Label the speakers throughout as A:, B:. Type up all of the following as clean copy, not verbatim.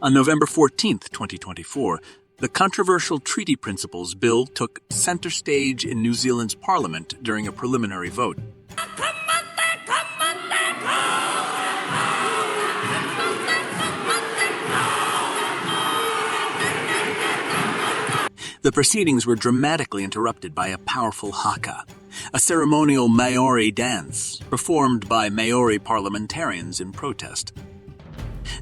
A: On November 14, 2024, the controversial Treaty Principles Bill took center stage in New Zealand's Parliament during a preliminary vote. The proceedings were dramatically interrupted by a powerful haka, a ceremonial Māori dance performed by Māori parliamentarians in protest.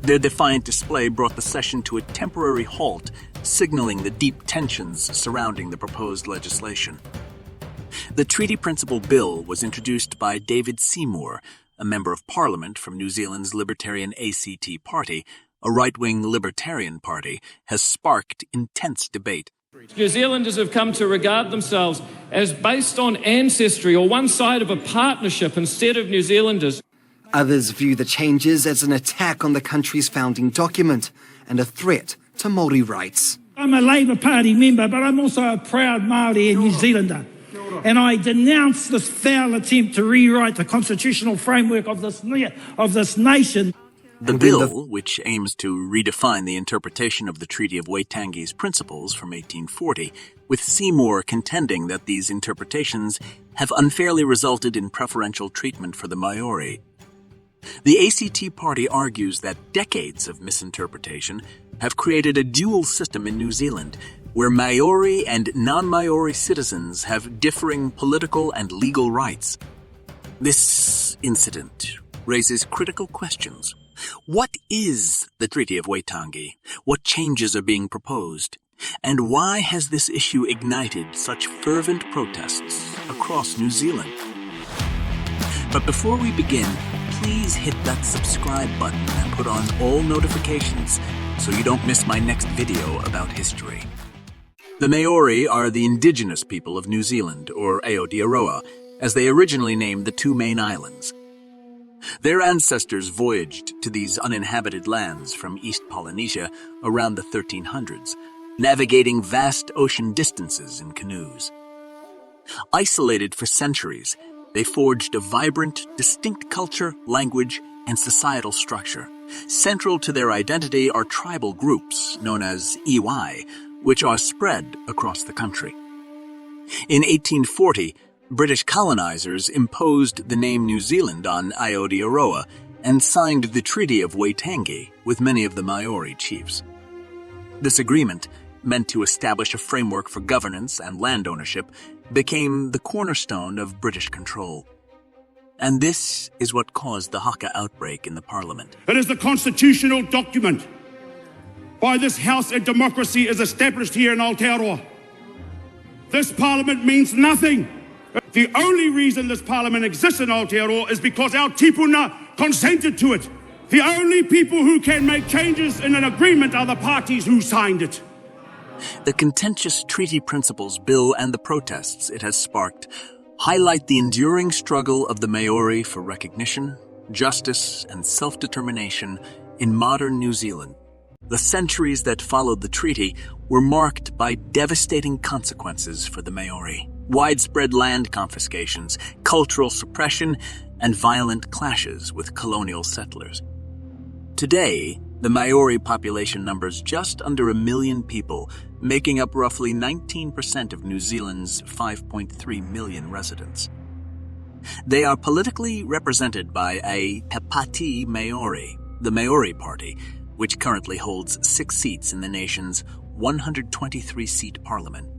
A: Their defiant display brought the session to a temporary halt, signaling the deep tensions surrounding the proposed legislation. The Treaty Principle Bill was introduced by David Seymour, a member of Parliament from New Zealand's Libertarian ACT Party, a right-wing libertarian party, has sparked intense debate.
B: New Zealanders have come to regard themselves as based on ancestry or one side of a partnership instead of New Zealanders.
C: Others view the changes as an attack on the country's founding document and a threat to Māori rights.
D: I'm a Labour Party member, but I'm also a proud Māori and New Zealander. And I denounce this foul attempt to rewrite the constitutional framework of this nation.
A: The bill, which aims to redefine the interpretation of the Treaty of Waitangi's principles from 1840, with Seymour contending that these interpretations have unfairly resulted in preferential treatment for the Māori. The ACT Party argues that decades of misinterpretation have created a dual system in New Zealand, where Māori and non-Māori citizens have differing political and legal rights. This incident raises critical questions. What is the Treaty of Waitangi? What changes are being proposed? And why has this issue ignited such fervent protests across New Zealand? But before we begin, please hit that subscribe button and put on all notifications so you don't miss my next video about history. The Māori are the indigenous people of New Zealand, or Aotearoa, as they originally named the two main islands. Their ancestors voyaged to these uninhabited lands from East Polynesia around the 1300s, navigating vast ocean distances in canoes. Isolated for centuries, they forged a vibrant, distinct culture, language, and societal structure. Central to their identity are tribal groups known as iwi, which are spread across the country. In 1840, British colonizers imposed the name New Zealand on Aotearoa and signed the Treaty of Waitangi with many of the Māori chiefs. This agreement, meant to establish a framework for governance and land ownership, became the cornerstone of British control. And this is what caused the Haka outbreak in the Parliament.
E: It is the constitutional document by this House and democracy is established here in Aotearoa. This Parliament means nothing. The only reason this Parliament exists in Aotearoa is because our tipuna consented to it. The only people who can make changes in an agreement are the parties who signed it.
A: The contentious Treaty Principles Bill and the protests it has sparked highlight the enduring struggle of the Māori for recognition, justice, and self-determination in modern New Zealand. The centuries that followed the treaty were marked by devastating consequences for the Māori. Widespread land confiscations, cultural suppression, and violent clashes with colonial settlers. Today, the Māori population numbers just under 1 million people, making up roughly 19% of New Zealand's 5.3 million residents. They are politically represented by a Te Pāti Māori, the Māori Party, which currently holds 6 seats in the nation's 123-seat parliament.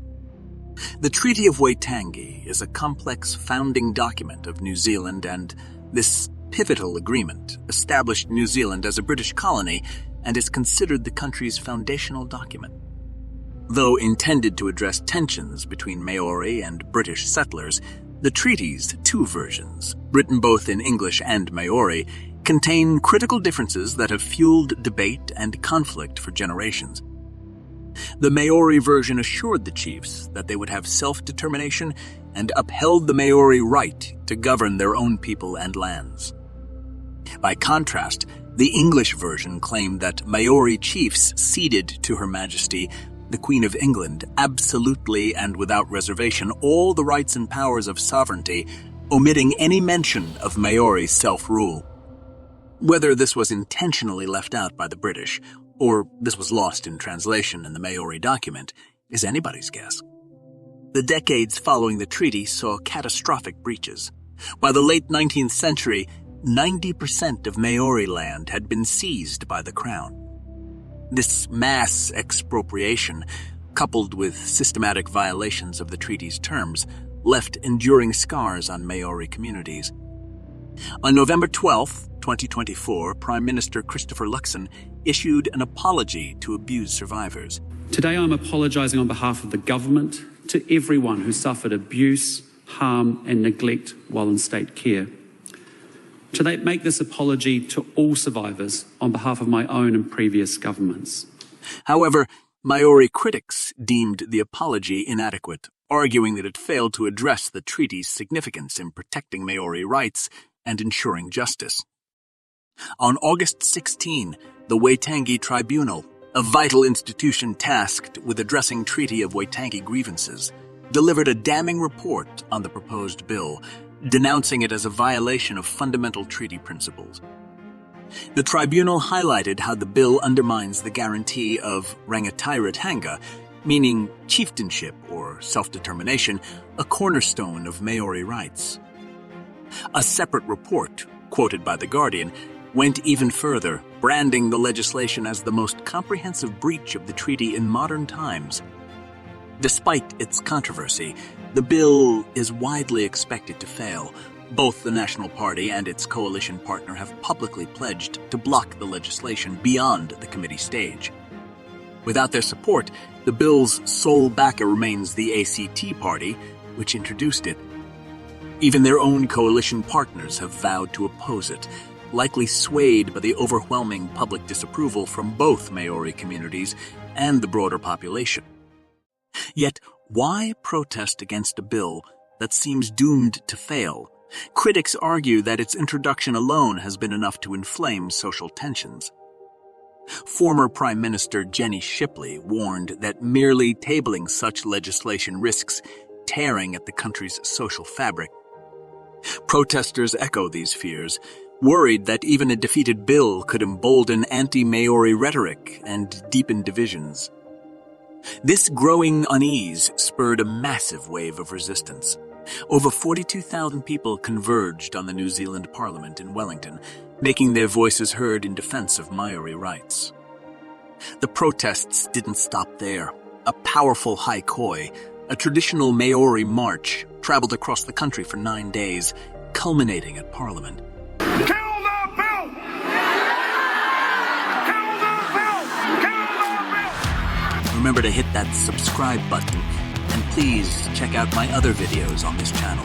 A: The Treaty of Waitangi is a complex founding document of New Zealand, and this pivotal agreement established New Zealand as a British colony and is considered the country's foundational document. Though intended to address tensions between Māori and British settlers, the treaty's 2 versions, written both in English and Māori, contain critical differences that have fueled debate and conflict for generations. The Māori version assured the chiefs that they would have self-determination and upheld the Māori right to govern their own people and lands. By contrast, the English version claimed that Māori chiefs ceded to Her Majesty, the Queen of England, absolutely and without reservation all the rights and powers of sovereignty, omitting any mention of Māori self-rule. Whether this was intentionally left out by the British, or this was lost in translation in the Maori document, is anybody's guess. The decades following the treaty saw catastrophic breaches. By the late 19th century, 90% of Maori land had been seized by the Crown. This mass expropriation, coupled with systematic violations of the treaty's terms, left enduring scars on Maori communities. On November 12, 2024, Prime Minister Christopher Luxon issued an apology to abused survivors.
F: Today I'm apologising on behalf of the government to everyone who suffered abuse, harm and neglect while in state care. Today I make this apology to all survivors on behalf of my own and previous governments.
A: However, Maori critics deemed the apology inadequate, arguing that it failed to address the treaty's significance in protecting Maori rights and ensuring justice. On August 16, the Waitangi Tribunal, a vital institution tasked with addressing Treaty of Waitangi grievances, delivered a damning report on the proposed bill, denouncing it as a violation of fundamental treaty principles. The tribunal highlighted how the bill undermines the guarantee of rangatiratanga, meaning chieftainship or self-determination, a cornerstone of Maori rights. A separate report, quoted by The Guardian, went even further, branding the legislation as the most comprehensive breach of the treaty in modern times. Despite its controversy, the bill is widely expected to fail. Both the National Party and its coalition partner have publicly pledged to block the legislation beyond the committee stage. Without their support, the bill's sole backer remains the ACT Party, which introduced it. Even their own coalition partners have vowed to oppose it, likely swayed by the overwhelming public disapproval from both Maori communities and the broader population. Yet, why protest against a bill that seems doomed to fail? Critics argue that its introduction alone has been enough to inflame social tensions. Former Prime Minister Jenny Shipley warned that merely tabling such legislation risks tearing at the country's social fabric. Protesters echo these fears, worried that even a defeated bill could embolden anti-Maori rhetoric and deepen divisions. This growing unease spurred a massive wave of resistance. Over 42,000 people converged on the New Zealand Parliament in Wellington, making their voices heard in defense of Maori rights. The protests didn't stop there. A powerful haikoi, a traditional Maori march, traveled across the country for 9 days, culminating at Parliament.
E: Kill the bill! Kill the bill! Kill the bill!
A: Remember to hit that subscribe button, and please check out my other videos on this channel.